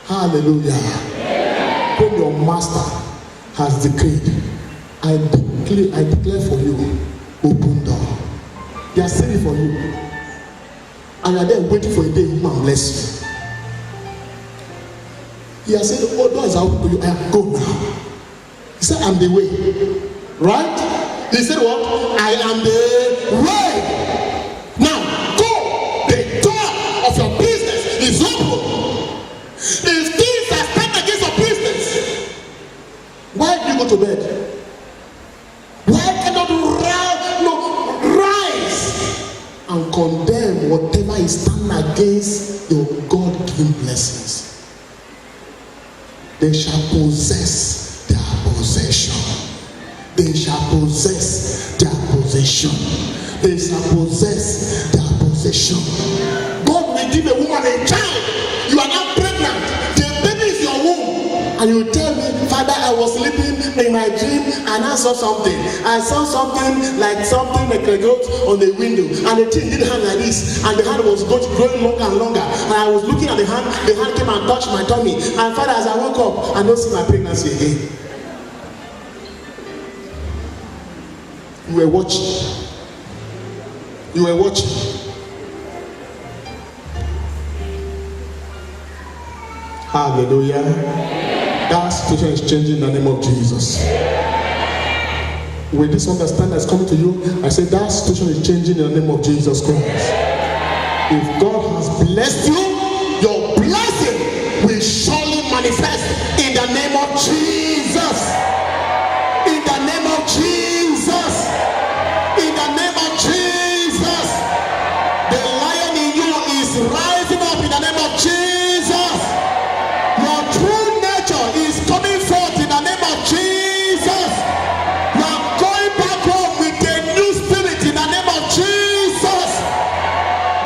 Hallelujah. When your master has decreed, I declare for you, open door. They are saving for you. And you are there waiting for a day he will bless you. He has said, oh, doors are open to you. I am go now. He said, I'm the way. Right? He said what? I am the way. Now, go. The door of your business is open. If things are stand against your business, why do you go to bed? Why cannot you rise and condemn whatever is standing against your God-given blessings? They shall possess their possession. They shall possess their possession. They shall possess their possession. God will give a woman a child. You are not pregnant. The baby is your womb. And you tell me, Father, I was sleeping in my dream and I saw something. I saw something like a goat on the window. And the thing did hang like this. And the hand was growing longer and longer. And I was looking at the hand came and touched my tummy. And Father, as I woke up, I don't see my pregnancy again. You were watching. You were watching. Hallelujah. That situation is changing in the name of Jesus. With this understanding that's coming to you, I say that situation is changing in the name of Jesus Christ. If God has blessed you, your blessing will surely manifest in the name of Jesus. In the name of Jesus. In the name of Jesus. The lion in you is rising up in the name of Jesus. Your true nature is coming forth in the name of Jesus. You are going back home with a new spirit in the name of Jesus.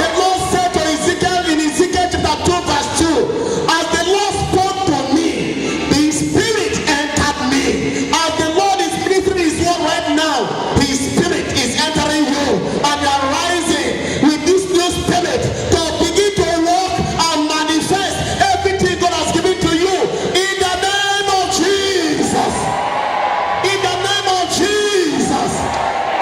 The Lord said to Ezekiel in Ezekiel chapter 2 verse 2, as the Lord spoke to me, the spirit entered me. As the Lord is ministering his word right now, his spirit is entering you, and you are rising with this new spirit to begin to walk and manifest everything God has given to you in the name of Jesus. In the name of Jesus,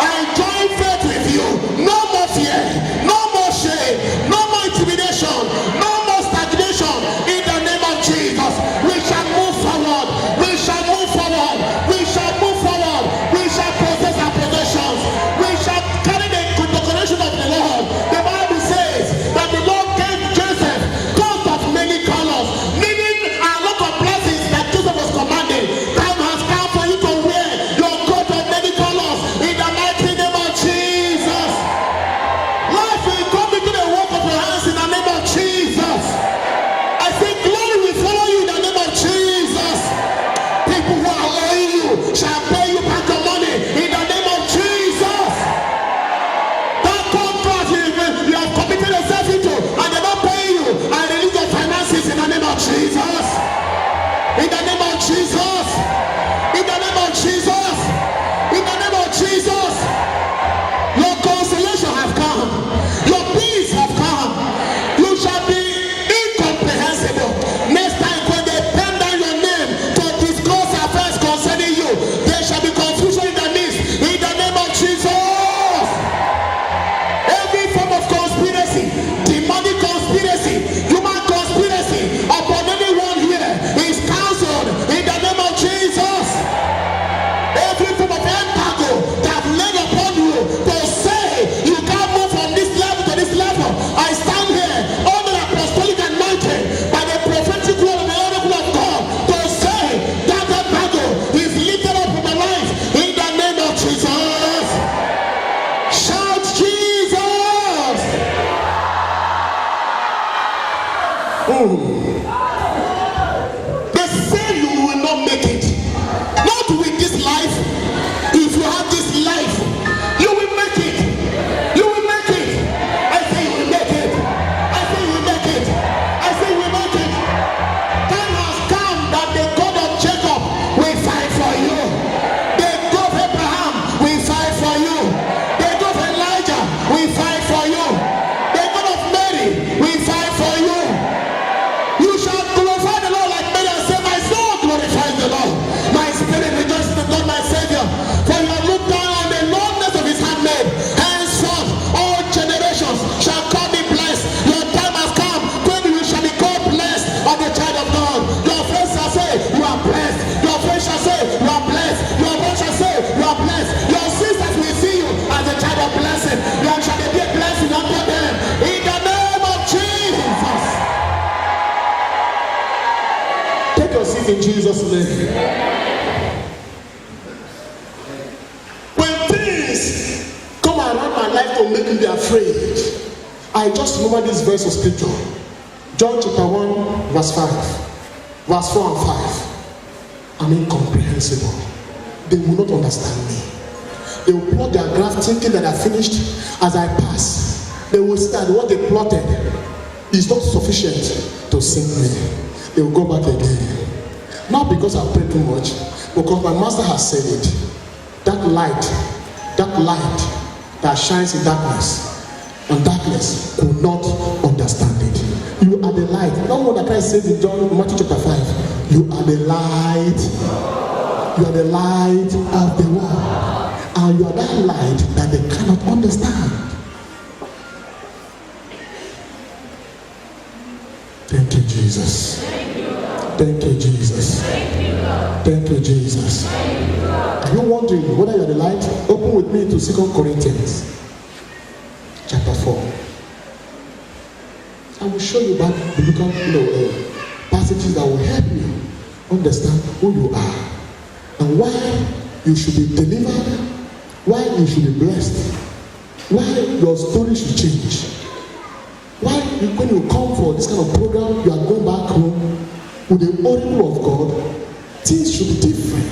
I join faith with you. No more fear, no more shame, no more intimidation, no more stagnation. In the name of Jesus, we shall move forward. We shall move forward. We shall move forward. We shall possess our possessions. We shall carry the connection of the Lord. The Bible says that the Lord gave Joseph coats of many colors, meaning a lot of blessings that Joseph was commanding. Time has come for you to wear your coat of many colors in the mighty name of Jesus. Life will come into the work of your hands in the name of Jesus. I say glory will follow you in the name of Jesus. People who are owing you shall pay you back your money in the name of Jesus. That contract you have committed yourself into and they don't pay you, I release your finances in the name of Jesus. In the name of Jesus. In the name of Jesus. In the name of Jesus. Your consolation have come. Your peace have come. You shall be incomprehensible. Next time when they pen down your name to discuss affairs concerning you, there shall be confusion in the midst. In the name of Jesus. Every form of conspiracy, demonic conspiracy, human conspiracy upon anyone here is cancelled in the name of Jesus. Every form of embargo that have laid upon you to say you can't move from this level to this level, I stand here under the apostolic anointing by the prophetic word of the oracle of God to say that embargo is lifted up from my life in the name of Jesus. Shout Jesus! They say you will not make it. Not with this life. If you have this life, you will make it. You will make it. I say you will make it. I say you will make it. I say you will make it. Time has come that the God of Jacob will fight for you. The God of Abraham will fight for you. The God of Elijah will fight for you. The God of Mary will fight for you. You shall succeed in Jesus' name. When things come around my life to make me be afraid, I just remember this verse of scripture. John chapter 1, verse 5. Verse 4 and 5. I'm incomprehensible. They will not understand me. They will plot their graph thinking that I finished as I pass. They will say that what they plotted is not sufficient to sink me. They will go back again. Not because I pray too much, because my master has said it. That light that shines in darkness, and darkness could not understand it. You are the light. Not what Christ says in Matthew chapter 5. You are the light. You are the light of the world. And you are that light that they cannot understand. Thank you, Jesus. Thank you, Jesus. Thank you, Jesus. Are you wondering whether you are the light? Open with me to 2 Corinthians chapter 4. I will show you back biblical passages that will help you understand who you are and why you should be delivered, why you should be blessed, why your story should change, why when you come for this kind of program, you are going back home with the oracle of God, things should be different.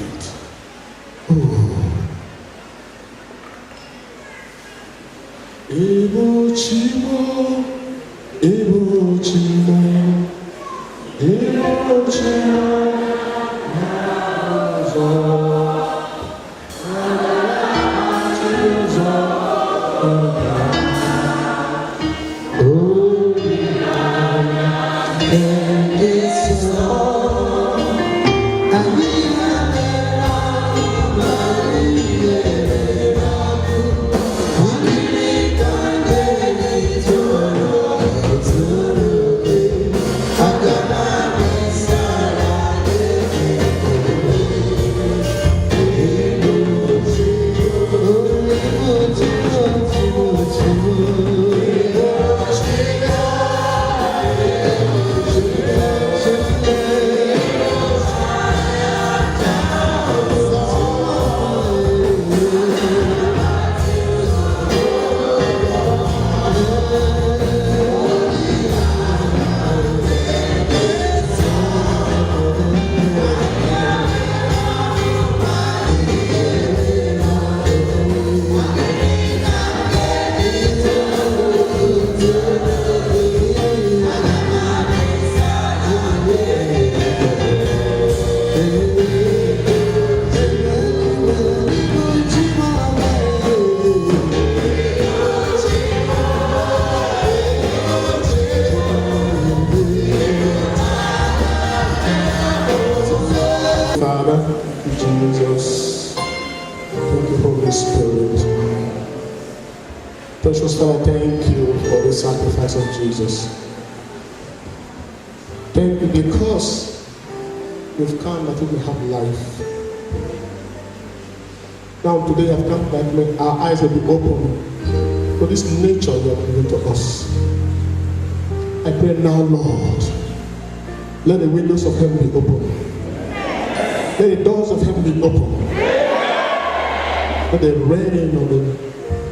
Father, thank you, Jesus. Thank you, Holy Spirit. Precious Father, thank you for the sacrifice of Jesus. Thank you because you've come that we will have life. Now today I've come that our eyes will be open for this nature you have given to us. I pray now, Lord, let the windows of heaven be open. Let the doors of heaven be open. Let the rain of the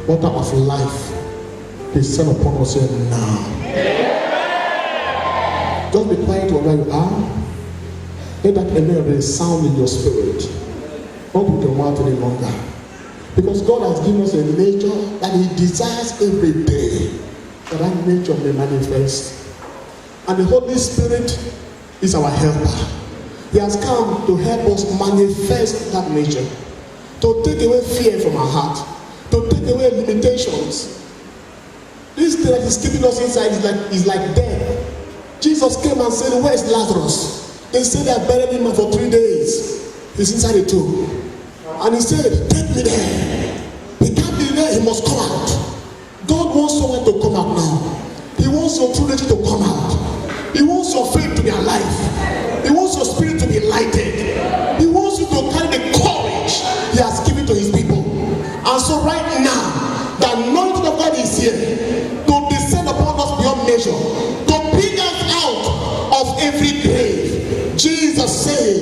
water of life be sent upon us here now. Just be quiet wherever you are. Let that amen sound in your spirit. Don't put your mouth any longer. Because God has given us a nature that He desires every day. That nature may manifest. And the Holy Spirit is our helper. He has come to help us manifest that nature, to take away fear from our heart, to take away limitations. This thing that is keeping us inside is like death. Jesus came and said, "Where is Lazarus?" They said they have buried him for 3 days. He's inside the tomb. And he said, "Take me there." He can't be there, he must come out. God wants someone to come out now. He wants your true nature to come out. He wants your faith to be alive. He wants your spirit to be lighted. He wants you to carry the courage He has given to His people. And so right now, the anointing of God is here to descend upon us beyond measure, to bring us out of every grave. Jesus said,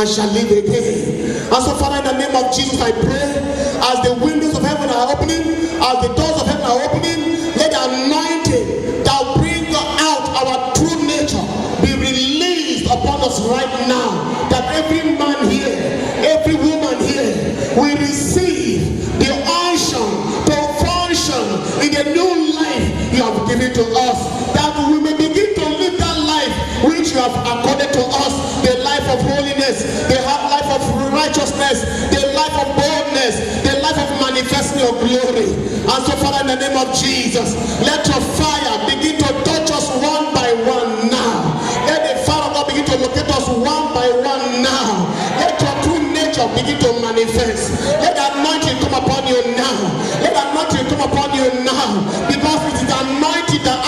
and shall live again. And so, Father, in the name of Jesus, I pray, as the windows of heaven are opening, as the doors of heaven are opening, let the anointing that will bring out our true nature be released upon us right now. That every man here, every woman here will receive the unction to function in the new life you have given to us. That we may begin to live that life which you have accorded to us, the life of holiness, the life of righteousness, the life of boldness, the life of manifesting your glory. And so, Father, in the name of Jesus, let your fire begin to touch us one by one now. Let the fire of God begin to locate us one by one now. Let your true nature begin to manifest. Let the anointing come upon you now. Let the anointing come upon you now. Because it is the anointing that